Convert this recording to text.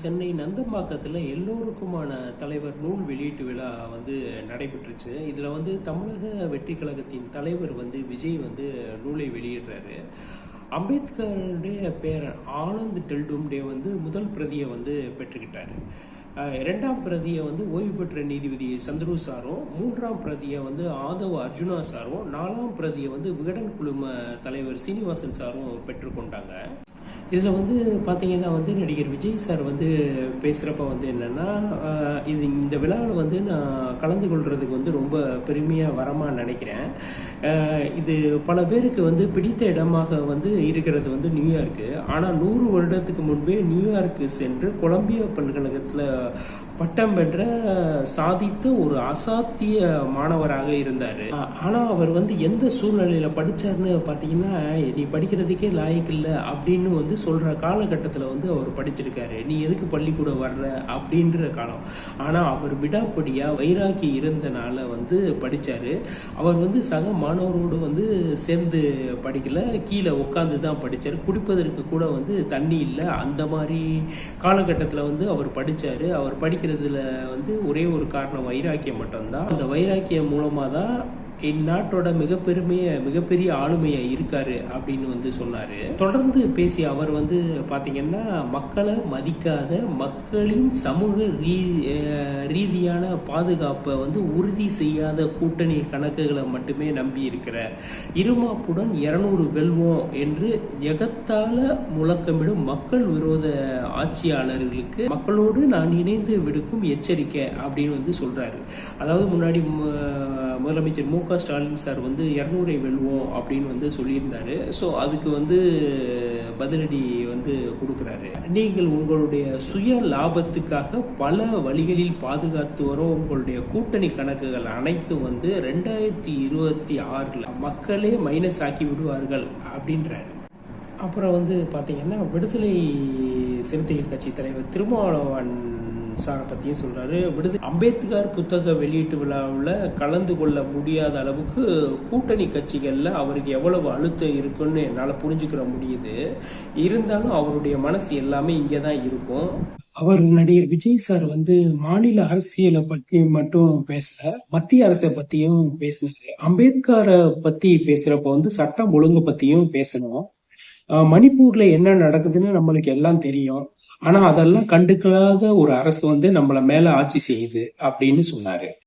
சென்னை நந்தம்பாக்கத்தில் எல்லோருக்குமான தலைவர் நூல் வெளியீட்டு விழா நடைபெற்றுச்சு. இதில் தமிழக வெற்றி கழகத்தின் தலைவர் விஜய் நூலை வெளியிடுறாரு. அம்பேத்கருடைய பேரன் ஆனந்த் டெல்டும்டே முதல் பிரதியை பெற்றுக்கிட்டாரு. இரண்டாம் பிரதியை ஓய்வு பெற்ற நீதிபதி சந்துரு சாரும், மூன்றாம் பிரதியை ஆதவ் அர்ஜுனா சாரும், நாலாம் பிரதியை விகடன் குழும தலைவர் சீனிவாசன் சாரும் பெற்றுக்கொண்டாங்க. இதில் பார்த்தீங்கன்னா நடிகர் விஜய் சார் பேசுகிறப்ப என்னென்னா, இந்த விழாவில் நான் கலந்து கொள்றதுக்கு ரொம்ப பெருமையாக வரமாக நினைக்கிறேன். இது பல பேருக்கு பிடித்த இடமாக இருக்கிறது நியூயார்க்கு. ஆனால் 100 வருடத்துக்கு முன்பே நியூயார்க்கு சென்று கொலம்பியா பல்கலைக்கழகத்தில் பட்டம் பெற்ற சாதித்த ஒரு அசாத்திய மாணவராக இருந்தார். ஆனால் அவர் எந்த சூழ்நிலையில் படித்தார்னு பார்த்தீங்கன்னா, நீ படிக்கிறதுக்கே லாயக்கு இல்லை அப்படின்னு சொல்கிற காலகட்டத்தில் அவர் படிச்சிருக்காரு. நீ எதுக்கு பள்ளிக்கூடம் வர்ற அப்படின்ற காலம். ஆனால் அவர் விடாப்படியாக வைராக்கி இருந்தனால படித்தார். அவர் சக மாணவரோடு சேர்ந்து படிக்கல, கீழே உட்காந்து தான் படித்தார். குடிப்பதற்கு கூட தண்ணி இல்லை. அந்த மாதிரி காலகட்டத்தில் அவர் படித்தார். அவர் படிக்கிறதுல ஒரே ஒரு காரணம் வைராக்கியம் மட்டும்தான். அந்த வைராக்கியம் மூலமாக தான் இந்நாட்டோட மிகப்பெரிய ஆளுமையா இருக்காரு அப்படின்னு சொன்னாரு. தொடர்ந்து பேசிய அவர் பாத்தீங்கன்னா, மக்களை மதிக்காத, மக்களின் சமூக ரீதியான பாதுகாப்பை உறுதி செய்யாத கூட்டணி கணக்குகளை மட்டுமே நம்பி இருக்கிற இருமாப்புடன் 200 வெல்வோம் என்று எகத்தால முழக்கமிடும் மக்கள் விரோத ஆட்சியாளர்களுக்கு மக்களோடு நான் இணைந்து விடுக்கும் எச்சரிக்கை அப்படின்னு சொல்றாரு. அதாவது முன்னாடி முதலமைச்சர் மு.க. ஸ்டாலின் சார் 200 வெல்வோம் அப்படின்னு சொல்லியிருந்தாரு. ஸோ அதுக்கு பதிலடி கொடுக்குறாரு. நீங்கள் உங்களுடைய சுய லாபத்துக்காக பல வழிகளில் பாதுகாத்து வரும் உங்களுடைய கூட்டணி கணக்குகள் அனைத்தும் 2026 மக்களே மைனஸ் ஆக்கி விடுவார்கள் அப்படின்றாரு. அப்புறம் பார்த்தீங்கன்னா, விடுதலை சிறுத்தைகள் கட்சி தலைவர் திருமாவளவன் சாரை பற்றியும் சொல்கிறாரு. அம்பேத்கர் புத்தக வெளியீட்டு விழாவில் கலந்து கொள்ள முடியாத அளவுக்கு கூட்டணி கட்சிகளில் அவருக்கு எவ்வளவு அழுத்தம் இருக்குன்னு என்னால் புரிஞ்சுக்கிற முடியுது. இருந்தாலும் அவருடைய மனசு எல்லாமே இங்கே தான் இருக்கும். அவர் நடிகர் விஜய் சார் மாநில அரசியலை பற்றி மட்டும் பேசல, மத்திய அரசை பற்றியும் பேசினாரு. அம்பேத்கரை பற்றி பேசுகிறப்ப சட்டம் ஒழுங்கு பற்றியும் பேசணும். மணிப்பூர்ல என்ன நடக்குதுன்னு நம்மளுக்கு எல்லாம் தெரியும். ஆனா அதெல்லாம் கண்டுக்காத ஒரு அரசு நம்மள மேல ஆட்சி செய்யுது அப்படின்னு சொன்னாரு.